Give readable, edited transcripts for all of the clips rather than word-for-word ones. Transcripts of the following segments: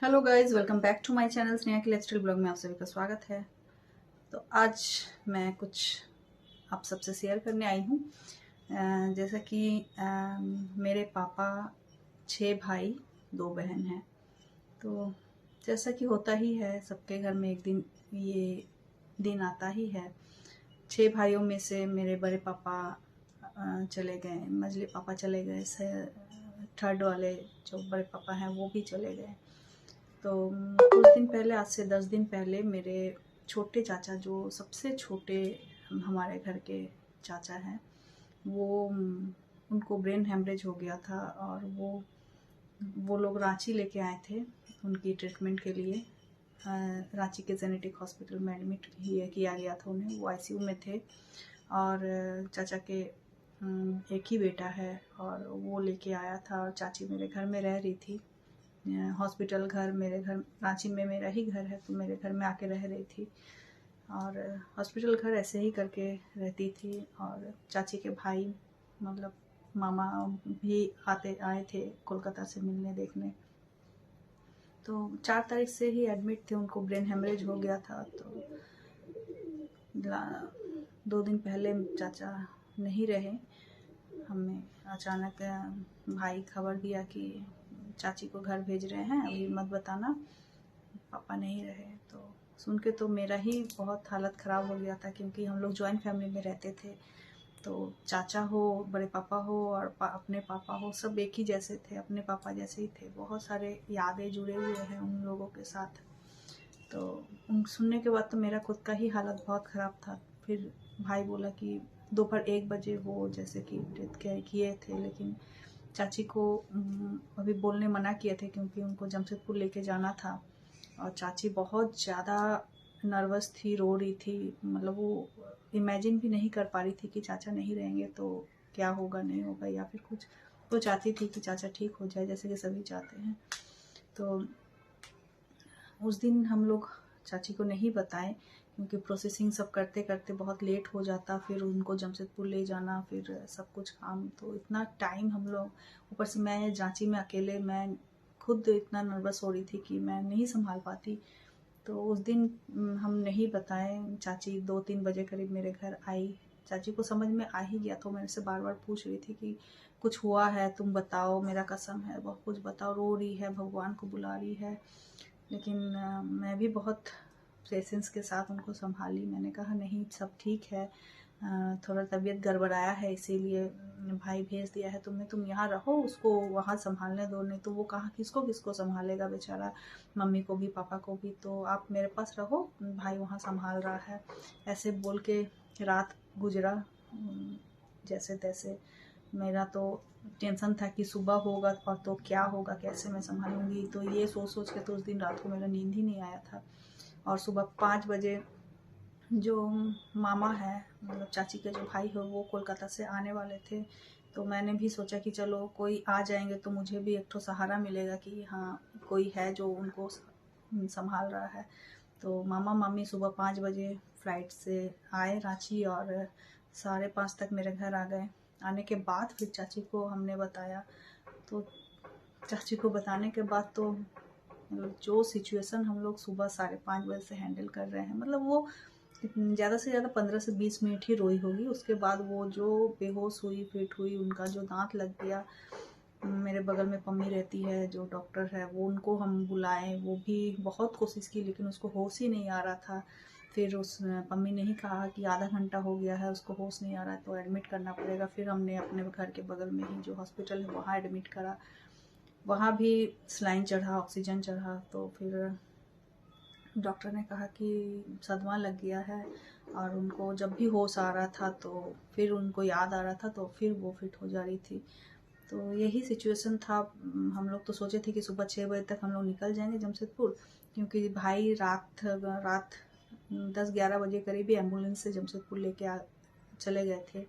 Hello guys, welcome back to my channel Sneha की lifestyle blog में आप सभी का स्वागत है। तो आज मैं कुछ आप सबसे शेयर करने आई हूँ। जैसा कि मेरे पापा 6 भाई 2 बहन हैं। तो जैसा कि होता ही है सबके घर में, एक दिन ये दिन आता ही है। 6 भाइयों में से मेरे बड़े पापा चले गए, मझले पापा चले गए, थर्ड वाले जो बड़े पापा हैं वो भी चले गए। तो कुछ दिन पहले, आज से 10 दिन पहले, मेरे छोटे चाचा, जो सबसे छोटे हमारे घर के चाचा हैं, वो उनको ब्रेन हेमरेज हो गया था और वो लोग रांची लेके आए थे उनकी ट्रीटमेंट के लिए। रांची के जेनेटिक हॉस्पिटल में एडमिट किया गया था उन्हें। वो आईसीयू में थे और चाचा के एक ही बेटा है और वो लेके आया था और चाची मेरे घर में रह रही थी। हॉस्पिटल घर मेरे घर रांची में मेरा ही घर है, तो मेरे घर में आके रह रही थी और हॉस्पिटल घर ऐसे ही करके रहती थी। और चाची के भाई, मतलब मामा, भी आए थे कोलकाता से मिलने देखने। तो 4 तारीख से ही एडमिट थे, उनको ब्रेन हेमरेज हो गया था। तो 2 दिन पहले चाचा नहीं रहे। हमें अचानक भाई खबर दिया कि चाची को घर भेज रहे हैं, अभी मत बताना, पापा नहीं रहे। तो सुन के तो मेरा ही बहुत हालत ख़राब हो गया था, क्योंकि हम लोग जॉइंट फैमिली में रहते थे। तो चाचा हो, बड़े पापा हो और अपने पापा हो, सब एक ही जैसे थे, अपने पापा जैसे ही थे। बहुत सारे यादें जुड़े हुए हैं उन लोगों के साथ। तो उन सुनने के बाद तो मेरा खुद का ही हालत बहुत ख़राब था। फिर भाई बोला कि दोपहर 1 बजे वो जैसे कि डेथ किए थे, लेकिन चाची को अभी बोलने मना किए थे, क्योंकि उनको जमशेदपुर लेके जाना था। और चाची बहुत ज़्यादा नर्वस थी, रो रही थी। मतलब वो इमेजिन भी नहीं कर पा रही थी कि चाचा नहीं रहेंगे तो क्या होगा, नहीं होगा या फिर कुछ। वो चाहती थी कि चाचा ठीक हो जाए, जैसे कि सभी चाहते हैं। तो उस दिन हम लोग चाची को नहीं बताए, क्योंकि प्रोसेसिंग सब करते करते बहुत लेट हो जाता। फिर उनको जमशेदपुर ले जाना, फिर सब कुछ काम, तो इतना टाइम हम लोग, ऊपर से मैं रांची में अकेले, मैं खुद इतना नर्वस हो रही थी कि मैं नहीं संभाल पाती। तो उस दिन हम नहीं बताए। चाची 2-3 बजे करीब मेरे घर आई। चाची को समझ में आ ही गया, तो मेरे से बार बार पूछ रही थी कि कुछ हुआ है, तुम बताओ, मेरा कसम है, बहुत कुछ बताओ। रो रही है, भगवान को बुला रही है। लेकिन मैं भी बहुत पेशेंस के साथ उनको संभाली। मैंने कहा नहीं, सब ठीक है, थोड़ा तबीयत गड़बड़ाया है, इसीलिए भाई भेज दिया है तुमने, तुम यहाँ रहो, उसको वहाँ संभालने दो, नहीं तो वो कहाँ किसको किसको संभालेगा बेचारा, मम्मी को भी पापा को भी। तो आप मेरे पास रहो, भाई वहाँ संभाल रहा है। ऐसे बोल के रात गुजरा जैसे तैसे। मेरा तो टेंशन था कि सुबह होगा और तो क्या होगा, कैसे मैं संभालूंगी। तो ये सोच सोच के तो उस दिन रात को मेरा नींद ही नहीं आया था। और सुबह 5 बजे जो मामा है, मतलब चाची के जो भाई है, वो कोलकाता से आने वाले थे। तो मैंने भी सोचा कि चलो कोई आ जाएंगे तो मुझे भी एक ठो सहारा मिलेगा कि हाँ, कोई है जो उनको संभाल रहा है। तो मामा मामी सुबह 5 बजे फ्लाइट से आए रांची और 5:30 तक मेरे घर आ गए। आने के बाद फिर चाची को हमने बताया। तो चाची को बताने के बाद तो मतलब जो सिचुएशन हम लोग सुबह 5:30 बजे से हैंडल कर रहे हैं, मतलब वो ज़्यादा से ज़्यादा 15 से 20 मिनट ही रोई होगी। उसके बाद वो जो बेहोश हुई, फिट हुई, उनका जो दांत लग गया। मेरे बगल में पम्मी रहती है जो डॉक्टर है, वो उनको हम बुलाए, वो भी बहुत कोशिश की, लेकिन उसको होश ही नहीं आ रहा था। फिर उस पम्मी ने ही कहा कि आधा घंटा हो गया है, उसको होश नहीं आ रहा है, तो एडमिट करना पड़ेगा। फिर हमने अपने घर के बगल में ही जो हॉस्पिटल है वहाँ एडमिट करा। वहाँ भी सलाइन चढ़ा, ऑक्सीजन चढ़ा। तो फिर डॉक्टर ने कहा कि सदमा लग गया है। और उनको जब भी होश आ रहा था तो फिर उनको याद आ रहा था, तो फिर वो फिट हो जा रही थी। तो यही सिचुएशन था। हम लोग तो सोचे थे कि सुबह 6 बजे तक हम लोग निकल जाएंगे जमशेदपुर, क्योंकि भाई रात 10-11 बजे करीब ही एम्बुलेंस से जमशेदपुर लेके चले गए थे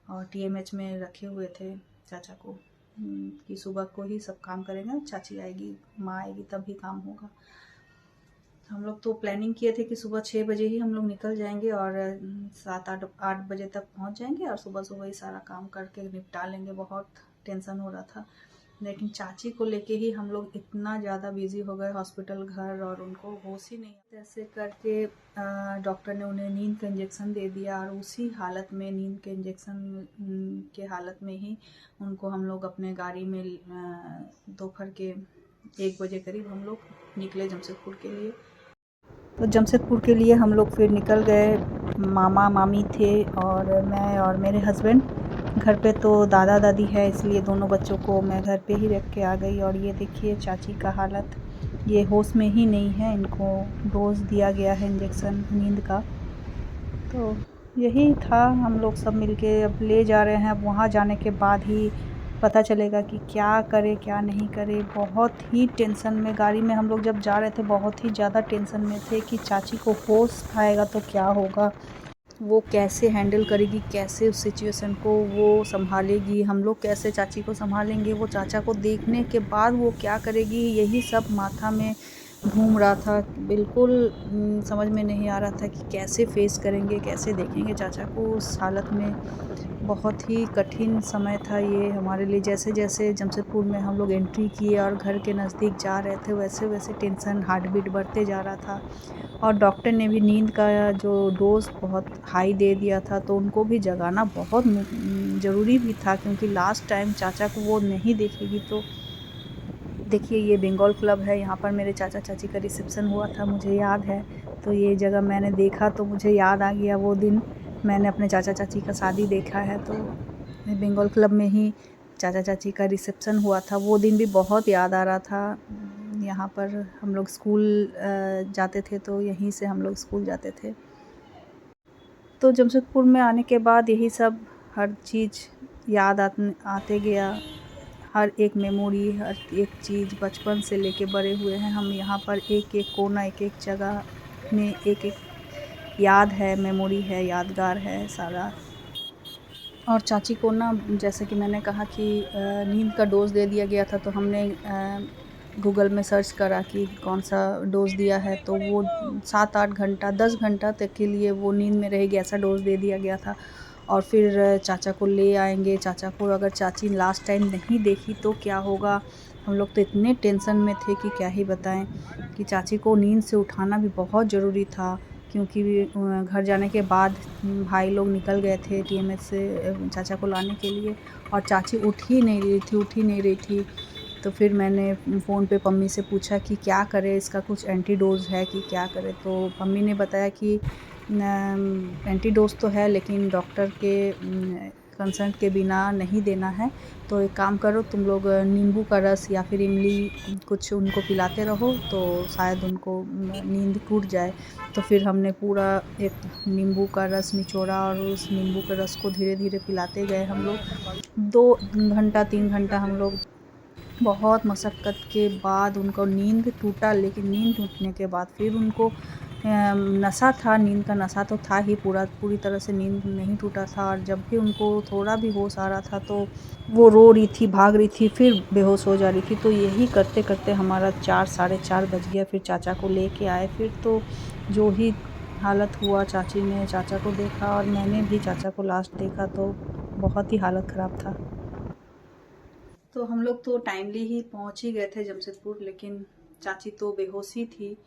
और टीएमएच में रखे हुए थे चाचा को, कि सुबह को ही सब काम करेंगे, चाची आएगी, माँ आएगी, तब ही काम होगा। हम लोग तो प्लानिंग किए थे कि सुबह 6 बजे ही हम लोग निकल जाएंगे और 7-8 बजे तक पहुंच जाएंगे और सुबह सुबह ही सारा काम करके निपटा लेंगे। बहुत टेंशन हो रहा था, लेकिन चाची को लेके ही हम लोग इतना ज़्यादा बिजी हो गए, हॉस्पिटल, घर, और उनको होश ही नहीं। ऐसे करके डॉक्टर ने उन्हें नींद का इंजेक्शन दे दिया, और उसी हालत में, नींद के इंजेक्शन के हालत में ही उनको हम लोग अपने गाड़ी में दोपहर के 1 बजे करीब हम लोग निकले जमशेदपुर के लिए। तो जमशेदपुर के लिए हम लोग फिर निकल गए। मामा मामी थे और मैं और मेरे हस्बैंड। घर पे तो दादा दादी है, इसलिए दोनों बच्चों को मैं घर पे ही रख के आ गई। और ये देखिए चाची का हालत, ये होश में ही नहीं है, इनको डोज दिया गया है इंजेक्शन नींद का। तो यही था, हम लोग सब मिलके अब ले जा रहे हैं। अब वहाँ जाने के बाद ही पता चलेगा कि क्या करें क्या नहीं करें। बहुत ही टेंशन में, गाड़ी में हम लोग जब जा रहे थे बहुत ही ज़्यादा टेंशन में थे कि चाची को होश आएगा तो क्या होगा, वो कैसे हैंडल करेगी, कैसे उस सिचुएशन को वो संभालेगी, हम लोग कैसे चाची को संभालेंगे, वो चाचा को देखने के बाद वो क्या करेगी, यही सब माथा में घूम रहा था। बिल्कुल समझ में नहीं आ रहा था कि कैसे फेस करेंगे, कैसे देखेंगे चाचा को उस हालत में। बहुत ही कठिन समय था ये हमारे लिए। जैसे जैसे जमशेदपुर में हम लोग एंट्री किए और घर के नज़दीक जा रहे थे, वैसे वैसे टेंशन, हार्ट बीट बढ़ते जा रहा था। और डॉक्टर ने भी नींद का जो डोज़ बहुत हाई दे दिया था, तो उनको भी जगाना बहुत ज़रूरी भी था, क्योंकि लास्ट टाइम चाचा को वो नहीं देखेगी। तो देखिए ये बंगाल क्लब है, यहाँ पर मेरे चाचा चाची का रिसेप्शन हुआ था, मुझे याद है। तो ये जगह मैंने देखा तो मुझे याद आ गया वो दिन, मैंने अपने चाचा चाची का शादी देखा है। तो बंगाल क्लब में ही चाचा चाची का रिसेप्शन हुआ था, वो दिन भी बहुत याद आ रहा था। यहाँ पर हम लोग स्कूल जाते थे, तो यहीं से हम लोग स्कूल जाते थे। तो जमशेदपुर में आने के बाद यही सब हर चीज़ याद आते गया। हर एक मेमोरी, हर एक चीज़, बचपन से लेके बड़े हुए हैं हम यहाँ पर, एक एक कोना, एक एक जगह में एक एक याद है, मेमोरी है, यादगार है सारा। और चाची को ना, जैसे कि मैंने कहा कि नींद का डोज़ दे दिया गया था, तो हमने गूगल में सर्च करा कि कौन सा डोज़ दिया है, तो वो 7-8 घंटा, 10 घंटा तक के लिए वो नींद में रहेगी, ऐसा डोज़ दे दिया गया था। और फिर चाचा को ले आएंगे, चाचा को अगर चाची लास्ट टाइम नहीं देखी तो क्या होगा। हम लोग तो इतने टेंशन में थे कि क्या ही बताएं, कि चाची को नींद से उठाना भी बहुत ज़रूरी था, क्योंकि घर जाने के बाद भाई लोग निकल गए थे टीएमएच से चाचा को लाने के लिए, और चाची उठ ही नहीं रही थी। तो फिर मैंने फ़ोन पे पम्मी से पूछा कि क्या करें, इसका कुछ एंटीडोज़ है कि क्या करें। तो पम्मी ने बताया कि एंटीडोज़ तो है, लेकिन डॉक्टर के कंसर्ट के बिना नहीं देना है। तो एक काम करो, तुम लोग नींबू का रस या फिर इमली कुछ उनको पिलाते रहो, तो शायद उनको नींद टूट जाए। तो फिर हमने पूरा एक नींबू का रस निचोड़ा, और उस नींबू के रस को धीरे धीरे पिलाते गए हम लोग। 2 घंटा 3 घंटा हम लोग बहुत मशक्क़त के बाद उनको नींद टूटा। लेकिन नींद टूटने के बाद फिर उनको नशा था, नींद का नशा तो था ही, पूरी तरह से नींद नहीं टूटा था। और जब भी उनको थोड़ा भी होश आ रहा था तो वो रो रही थी, भाग रही थी, फिर बेहोश हो जा रही थी। तो यही करते करते हमारा 4 साढ़े 4 बज गया। फिर चाचा को लेके आए, फिर तो जो ही हालत हुआ, चाची ने चाचा को देखा और मैंने भी चाचा को लास्ट देखा, तो बहुत ही हालत ख़राब था। तो हम लोग तो टाइमली ही पहुंच ही गए थे जमशेदपुर, लेकिन चाची तो बेहोश ही थी।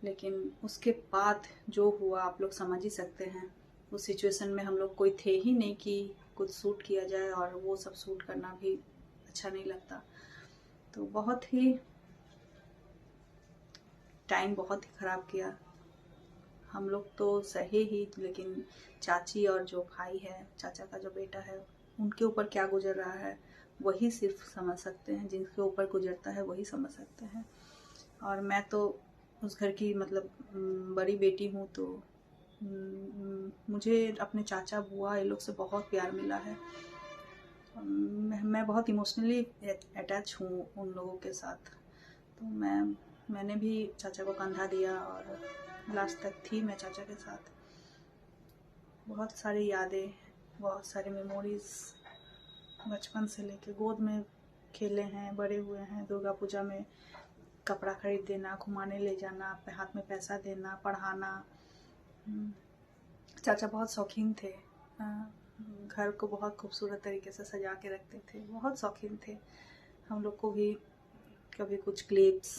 लेकिन उसके बाद जो हुआ आप लोग समझ ही सकते हैं। उस सिचुएशन में हम लोग कोई थे ही नहीं कि कुछ शूट किया जाए, और वो सब शूट करना भी अच्छा नहीं लगता। तो बहुत ही टाइम बहुत ही ख़राब किया हम लोग तो सहे ही, लेकिन चाची और जो भाई है, चाचा का जो बेटा है, उनके ऊपर क्या गुजर रहा है वही सिर्फ समझ सकते हैं, जिनके ऊपर गुजरता है वही समझ सकते हैं। और मैं तो उस घर की मतलब बड़ी बेटी हूँ, तो मुझे अपने चाचा बुआ ये लोग से बहुत प्यार मिला है। मैं बहुत इमोशनली अटैच हूँ उन लोगों के साथ। तो मैंने भी चाचा को कंधा दिया, और लास्ट तक थी मैं चाचा के साथ। बहुत सारी यादें, बहुत सारी मेमोरीज़, बचपन से लेके गोद में खेले हैं, बड़े हुए हैं। दुर्गा पूजा में कपड़ा खरीद देना, घुमाने ले जाना, हाथ में पैसा देना, पढ़ाना। चाचा बहुत शौकीन थे, घर को बहुत खूबसूरत तरीके से सजा के रखते थे, बहुत शौकीन थे। हम लोग को भी कभी कुछ क्लिप्स,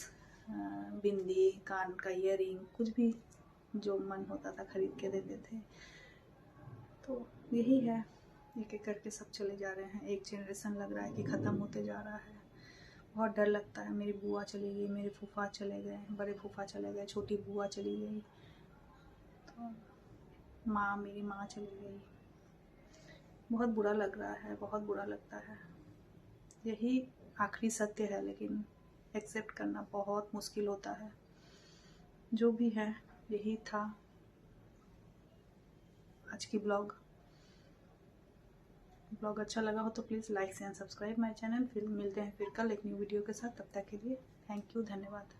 बिंदी, कान का ईयरिंग, कुछ भी जो मन होता था खरीद के देते थे। तो यही है, एक एक करके सब चले जा रहे हैं। एक जनरेशन लग रहा है कि ख़त्म होते जा रहा है। बहुत डर लगता है। मेरी बुआ चली गई, मेरे फूफा चले गए, बड़े फूफा चले गए, छोटी बुआ चली गई, तो मेरी माँ चली गई। बहुत बुरा लग रहा है, बहुत बुरा लगता है। यही आखिरी सत्य है, लेकिन एक्सेप्ट करना बहुत मुश्किल होता है। जो भी है, यही था आज की ब्लॉग अच्छा लगा हो तो please like and subscribe my channel. फिर मिलते हैं फिर कल एक न्यू वीडियो के साथ। तब तक के लिए थैंक यू, धन्यवाद।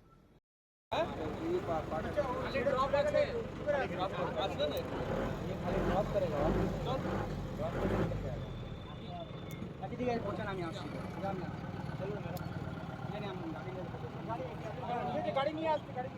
गाड़ी नहीं आती, गाड़ी